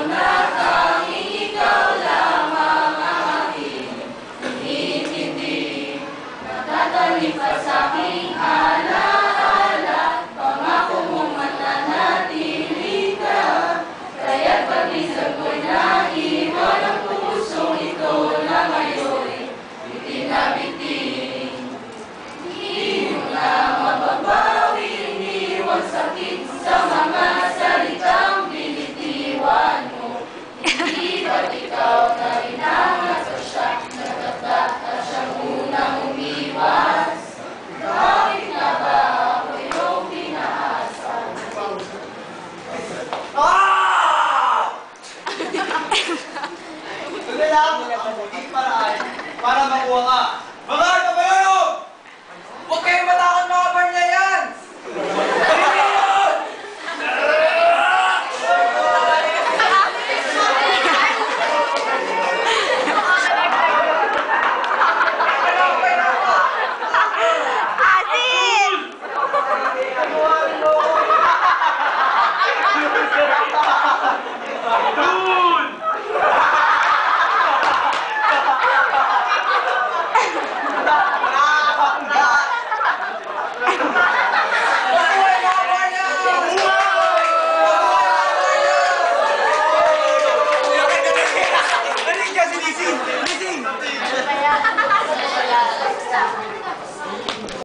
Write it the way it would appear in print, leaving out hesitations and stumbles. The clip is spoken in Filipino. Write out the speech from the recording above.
na tanging ikaw lamang ang aking iniintindi. Natatalip pa sa aking alaala, pangako mong mananatili ka. Kaya't pag-isip ko'y naiwan ang pusong ito na ngayon'y itinabiti. Di mo na mababawi, iniwan sakit sa mga salitang binitiwan mo. Hindi ba't ikaw na rin ang nasasya, nagtataka siyang unang umiwas? Bakit nga ba ako iyong pinaasa? Kailangan ang muling paraan para makuha ka